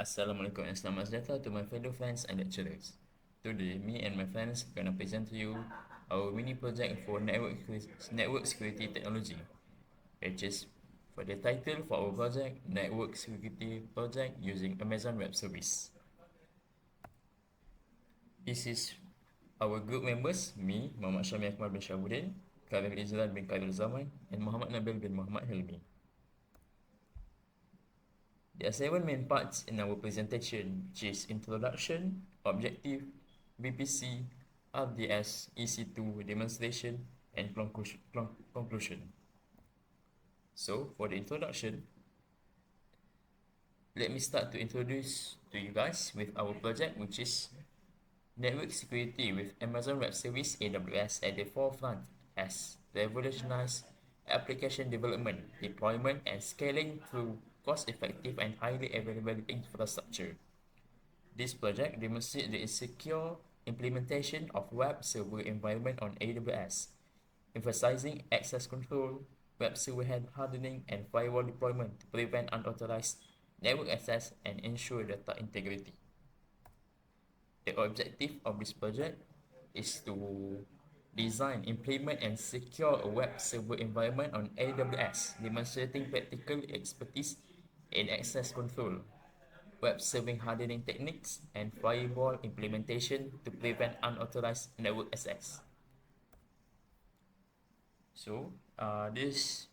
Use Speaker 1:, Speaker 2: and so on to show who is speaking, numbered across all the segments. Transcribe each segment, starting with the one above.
Speaker 1: Assalamualaikum and selamat sejahtera to my fellow friends and lecturers. Today, me and my friends are gonna present to you our mini project for network security technology, which is for the title for our project, Network Security Project using Amazon Web Service. This is our group members, me, Muhammad Syami Akmal bin Syabuddin, Khalil Izlan bin Khalil Zaman, and Muhammad Nabil bin Muhammad Hilmi. There are 7 main parts in our presentation, which is introduction, objective, VPC, RDS, EC2, demonstration, and conclusion. So, for the introduction, let me start to introduce to you guys with our project, which is Network Security with Amazon Web Service AWS at the forefront has revolutionized application development, deployment, and scaling through cost-effective and highly available infrastructure. This project demonstrates the secure implementation of web server environment on AWS, emphasizing access control, web server hardening, and firewall deployment to prevent unauthorized network access and ensure data integrity. The objective of this project is to design, implement, and secure a web server environment on AWS, demonstrating practical expertise in access control, web serving hardening techniques, and firewall implementation to prevent unauthorized network access. So, this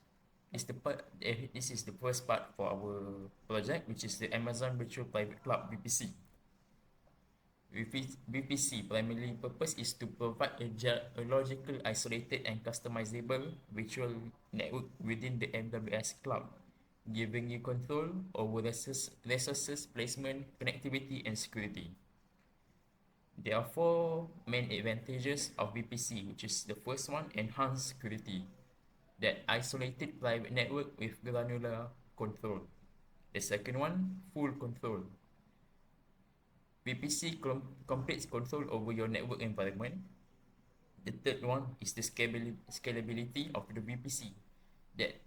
Speaker 1: is the first part for our project, which is the Amazon Virtual Private Cloud (VPC). VPC primary purpose is to provide a logical, isolated, and customizable virtual network within the AWS cloud, giving you control over resources placement, connectivity, and security. There are 4 main advantages of VPC, which is the first one, enhanced security, that isolated private network with granular control. The second one, full control. VPC completes control over your network environment. The third one is the scalability of the VPC, that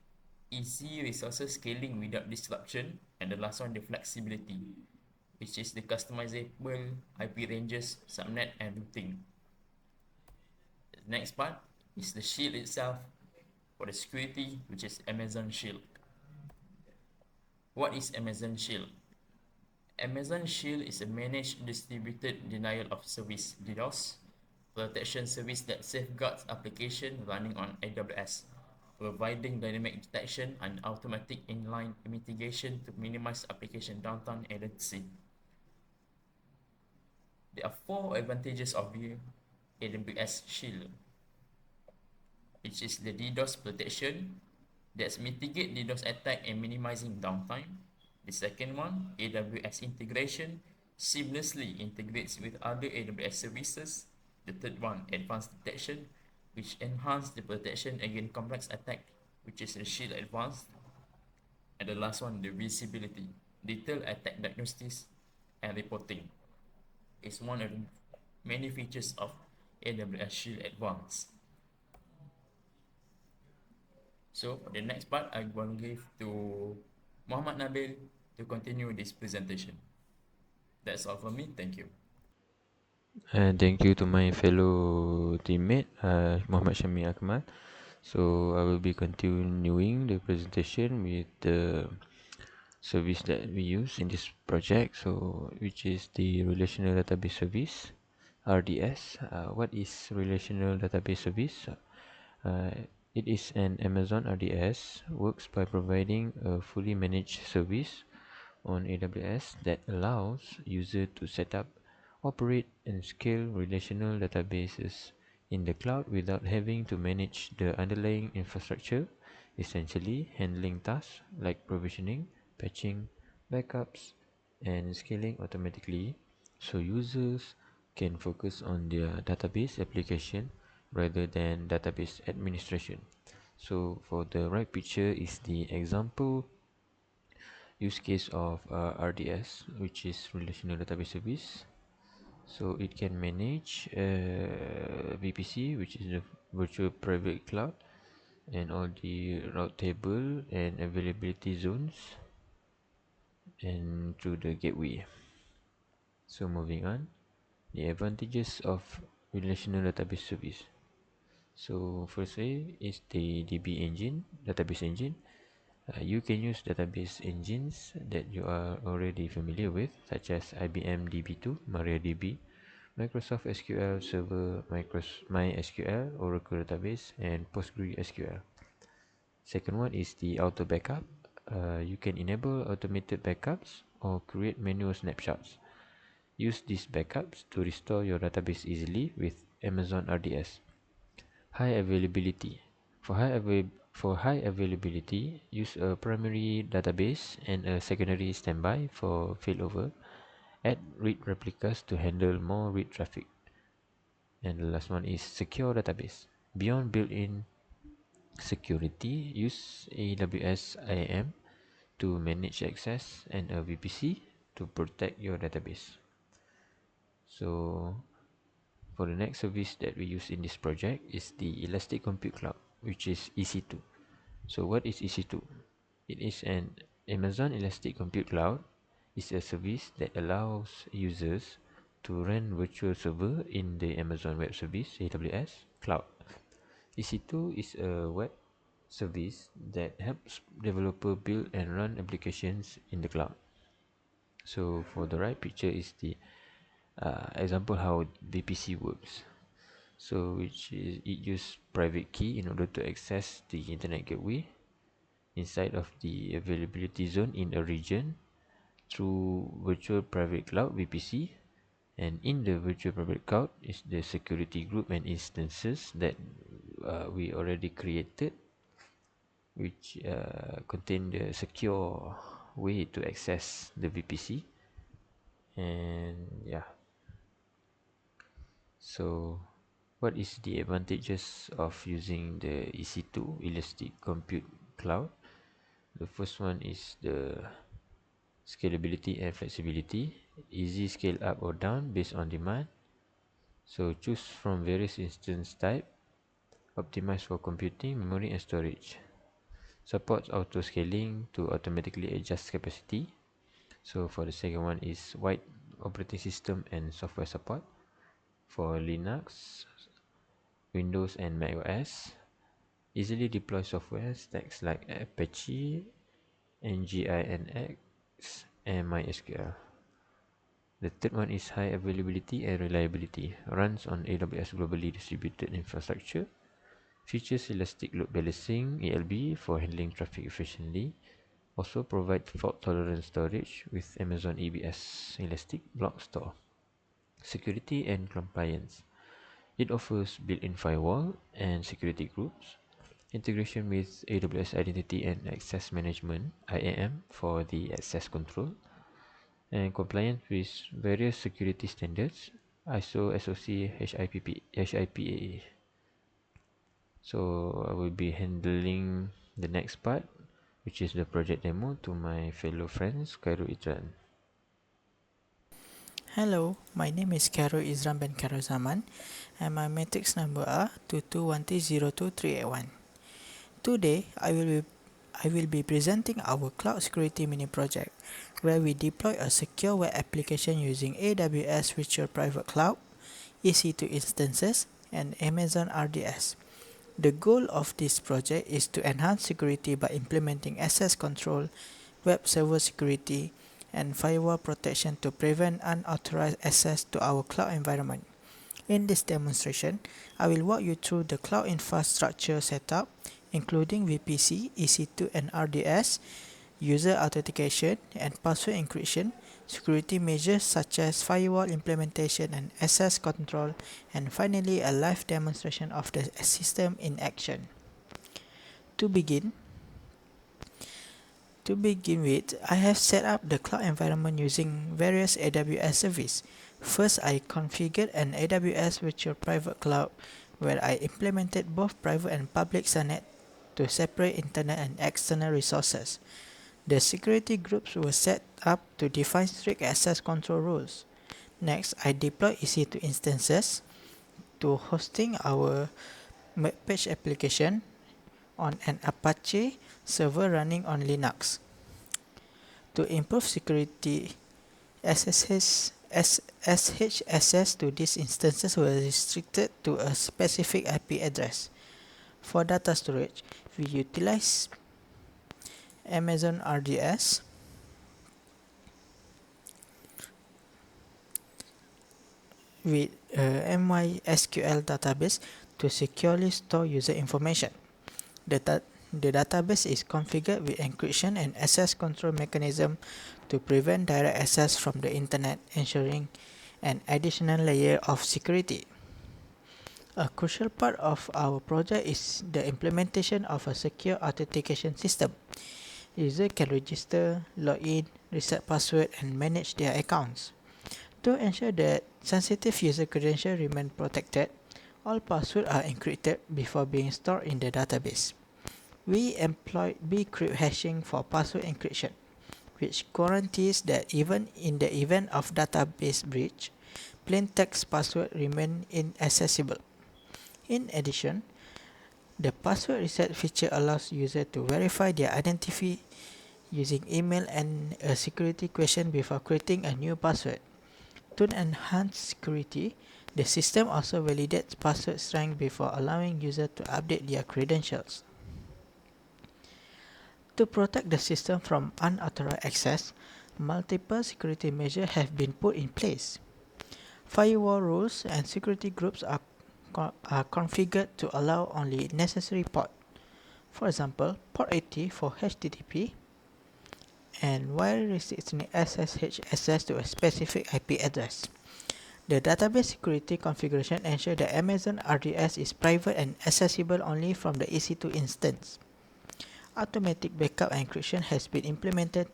Speaker 1: easy resources scaling without disruption. And the last one, the flexibility, which is the customizable IP ranges, subnet, and routing. The next part is the shield itself for the security, which is Amazon Shield. What is Amazon Shield? Amazon Shield is a managed distributed denial of service (DDoS) protection service that safeguards applications running on AWS, providing dynamic detection and automatic inline mitigation to minimize application downtime and latency. There are 4 advantages of the AWS Shield, which is the DDoS protection that mitigate DDoS attack and minimizing downtime. The second one, AWS integration, seamlessly integrates with other AWS services. The third one, advanced detection, which enhance the protection against complex attack, which is the Shield Advanced. And the last one, the visibility, detailed attack diagnostics and reporting, is one of the many features of AWS Shield Advanced. So for the next part, I'm going to give to Muhammad Nabil to continue this presentation. That's all from me. Thank you.
Speaker 2: And thank you to my fellow teammate, Muhammad Syami Akmal. So I will be continuing the presentation with the service that we use in this project, so which is the Relational Database Service, RDS. What is Relational Database Service? Uh, it is an Amazon RDS, works by providing a fully managed service on AWS that allows users to set up, operate, and scale relational databases in the cloud without having to manage the underlying infrastructure, essentially handling tasks like provisioning, patching, backups, and scaling automatically, so users can focus on their database application rather than database administration. So for the right picture is the example use case of RDS, which is Relational Database Service. So it can manage VPC, which is the Virtual Private Cloud, and all the route table and availability zones. and through the gateway. So moving on, the advantages of relational database service. So firstly is the DB engine, database engine. You can use database engines that you are already familiar with, such as IBM DB2, MariaDB, Microsoft SQL Server, MySQL, Oracle Database, and PostgreSQL. Second one is the auto backup. You can enable automated backups or create manual snapshots. Use these backups to restore your database easily with Amazon RDS. High availability. For high availability, use a primary database and a secondary standby for failover. Add read replicas to handle more read traffic. And the last one is secure database. Beyond built-in security, use AWS IAM to manage access and a VPC to protect your database. So for the next service that we use in this project is the Elastic Compute Cloud, which is EC2. So what is EC2? It is an Amazon Elastic Compute Cloud. It's a service that allows users to run virtual server in the Amazon Web Service AWS cloud. EC2 is a web service that helps developer build and run applications in the cloud. So for the right picture is the example how VPC works. So which is it uses private key in order to access the internet gateway inside of the availability zone in a region through virtual private cloud VPC, and in the virtual private cloud is the security group and instances that we already created, which contain the secure way to access the VPC. And yeah, so what is the advantages of using the EC2 Elastic Compute Cloud? The first one is the scalability and flexibility. Easy scale up or down based on demand. So choose from various instance type. Optimize for computing, memory and storage. Supports auto scaling to automatically adjust capacity. So for the second one is wide operating system and software support for Linux, Windows and Mac OS. Easily deploy software stacks like Apache, Nginx, and MySQL. The third one is high availability and reliability. Runs on AWS globally distributed infrastructure. Features elastic load balancing (ELB) for handling traffic efficiently. Also provide fault-tolerant storage with Amazon EBS Elastic Block Store. Security and compliance. It offers built-in firewall and security groups. Integration with AWS Identity and Access Management (IAM) for the access control. And compliance with various security standards, ISO, SOC, HIPAA. So I will be handling the next part, which is the project demo, to my fellow friends Khairul Idran.
Speaker 3: Hello, my name is Khairul Izran bin Khairul Zaman and my matrix number are 2213023881. Today, I will be presenting our cloud security mini project where we deploy a secure web application using AWS Virtual Private Cloud, EC2 instances, and Amazon RDS. The goal of this project is to enhance security by implementing access control, web server security, and firewall protection to prevent unauthorized access to our cloud environment. In this demonstration, I will walk you through the cloud infrastructure setup, including VPC, EC2 and RDS, user authentication and password encryption, security measures such as firewall implementation and access control, and finally a live demonstration of the system in action. To begin with, I have set up the cloud environment using various AWS services. First, I configured an AWS Virtual Private Cloud where I implemented both private and public subnet to separate internal and external resources. The security groups were set up to define strict access control rules. Next, I deployed EC2 instances to hosting our webpage application on an Apache server running on Linux. To improve security, SSH access to these instances were restricted to a specific IP address. For data storage, we utilize Amazon RDS with MySQL database to securely store user information. The database is configured with encryption and access control mechanism to prevent direct access from the internet, ensuring an additional layer of security. A crucial part of our project is the implementation of a secure authentication system. Users can register, log in, reset password, and manage their accounts. To ensure that sensitive user credentials remain protected, all passwords are encrypted before being stored in the database. We employ bcrypt hashing for password encryption, which guarantees that even in the event of database breach, plain text passwords remain inaccessible. In addition, the password reset feature allows users to verify their identity using email and a security question before creating a new password. To enhance security, the system also validates password strength before allowing users to update their credentials. To protect the system from unauthorized access, multiple security measures have been put in place. Firewall rules and security groups are configured to allow only necessary port. For example, port 80 for HTTP and while restricting SSH access to a specific IP address. The database security configuration ensures that Amazon RDS is private and accessible only from the EC2 instance. Automatic backup encryption has been implemented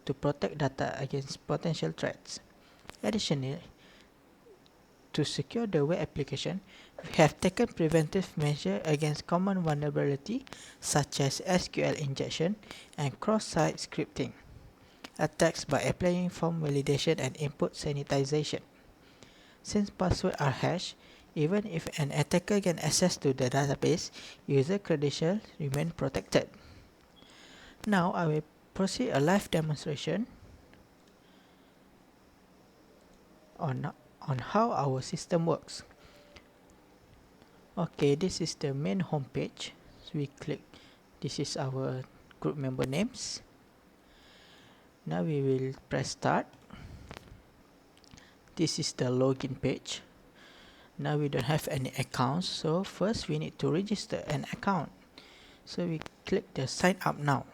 Speaker 3: to protect data against potential threats. Additionally, to secure the web application, we have taken preventive measures against common vulnerability such as SQL injection and cross-site scripting, attacks by applying form validation and input sanitization. Since passwords are hashed, even if an attacker can access to the database, user credentials remain protected. Now I will proceed a live demonstration on how our system works. Okay, this is the main home page. So we click, this is our group member names. Now we will press start. This is the login page. Now we don't have any accounts, so first we need to register an account. So we click the sign up now.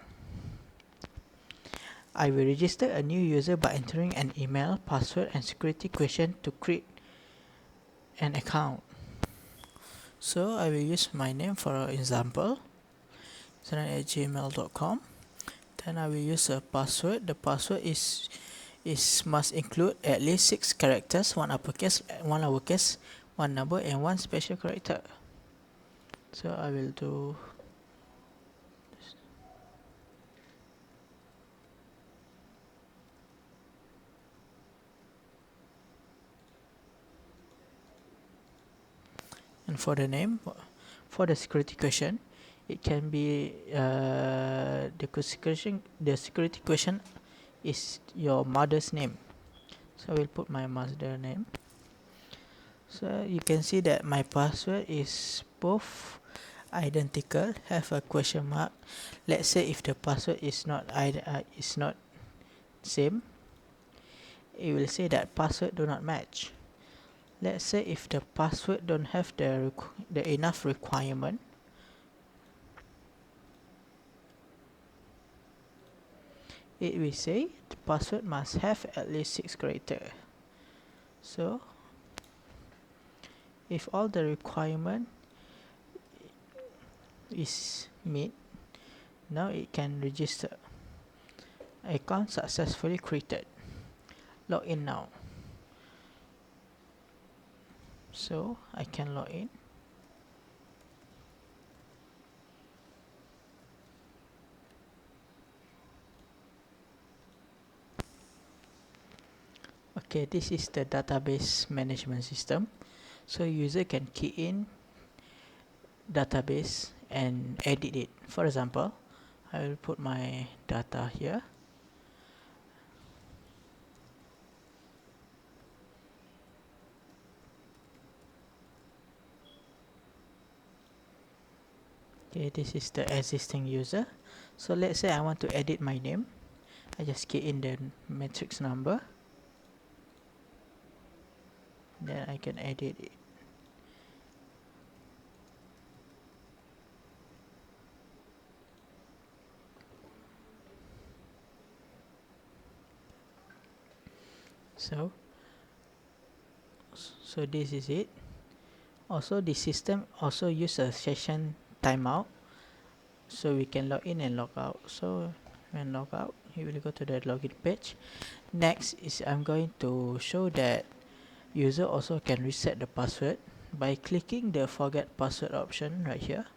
Speaker 3: I will register a new user by entering an email, password and security question to create an account. So I will use my name for example, zaran@gmail.com. Then I will use a password. The password is must include at least 6 characters, 1 uppercase, 1 lowercase, 1 number and 1 special character. So I will do this. And for the name, for the security question, it can be the security question is your mother's name. So I will put my mother's name. So you can see that my password is both identical, have a question mark. Let's say if the password is not same, it will say that password do not match. Let's say if the password don't have the enough requirement, it will say the password must have at least 6 characters. So if all the requirement is met, now it can register. Account successfully created. Log in now. So I can log in. Okay, this is the database management system. So user can key in database and edit it. For example, I will put my data here. Okay, this is the existing user. So let's say I want to edit my name. I just key in the matrix number, then I can edit it. So this is it. Also, the system also use a session timeout, so we can log in and log out. So when log out, you will go to the login page. Next is I'm going to show that user also can reset the password by clicking the forget password option right here.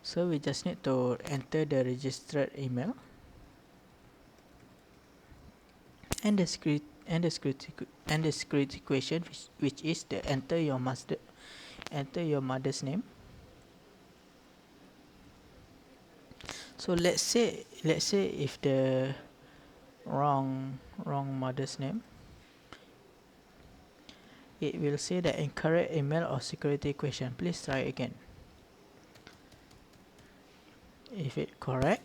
Speaker 3: So we just need to enter the registered email and the security question, which is the enter your mother's name. So let's say if the wrong mother's name, it will say the incorrect email or security question. Please try again. If it correct,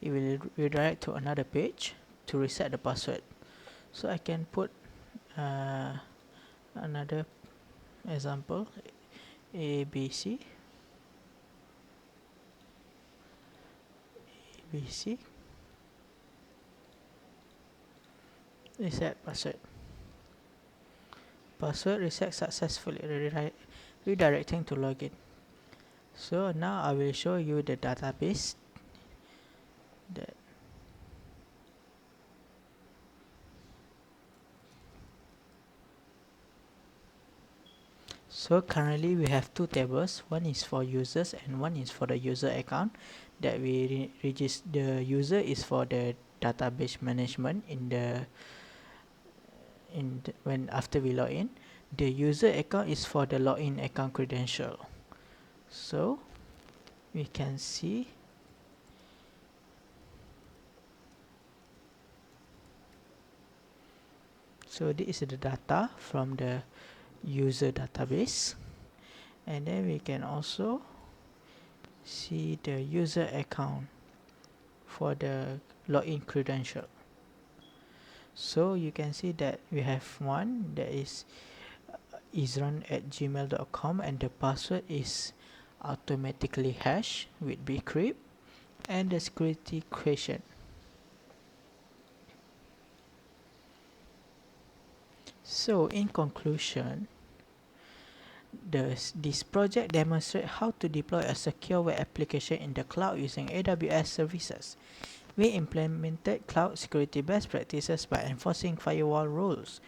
Speaker 3: it will redirect to another page to reset the password. So I can put another example, ABC reset password. Password reset successfully, redirecting to login. So now I will show you the database that so currently we have two tables. One is for users and one is for the user account that we register. The user is for the database management when after we log in. The user account is for the login account credential. So we can see so this is the data from the user database, and then we can also see the user account for the login credential. So you can see that we have one that is izran@gmail.com, and the password is automatically hash with bcrypt, and the security question. So in conclusion, this project demonstrates how to deploy a secure web application in the cloud using AWS services. We implemented cloud security best practices by enforcing firewall rules,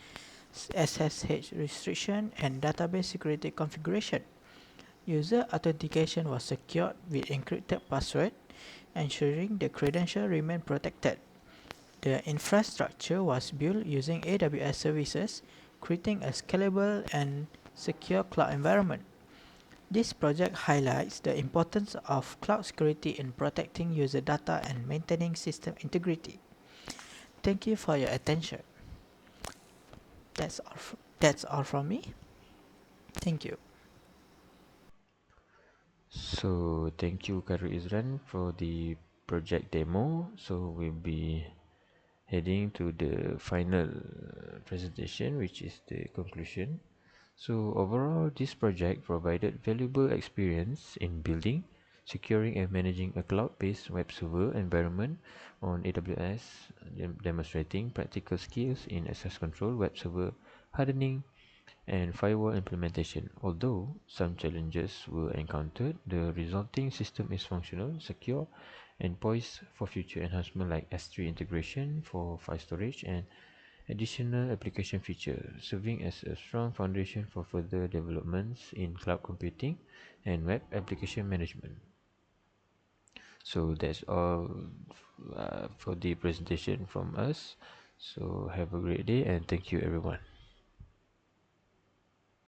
Speaker 3: SSH restriction, and database security configuration. User authentication was secured with encrypted password, ensuring the credential remain protected. The infrastructure was built using AWS services, creating a scalable and secure cloud environment. This project highlights the importance of cloud security in protecting user data and maintaining system integrity. Thank you for your attention. That's all from me. Thank you.
Speaker 2: So thank you Khairul Izran for the project demo. So we'll be heading to the final presentation, which is the conclusion. So overall, this project provided valuable experience in building, securing and managing a cloud-based web server environment on AWS, demonstrating practical skills in access control, web server hardening, and firewall implementation. Although some challenges were encountered, the resulting system is functional, secure, and poised for future enhancement like S3 integration for file storage and additional application features, serving as a strong foundation for further developments in cloud computing and web application management. So that's all for the presentation from us. So have a great day and thank you everyone.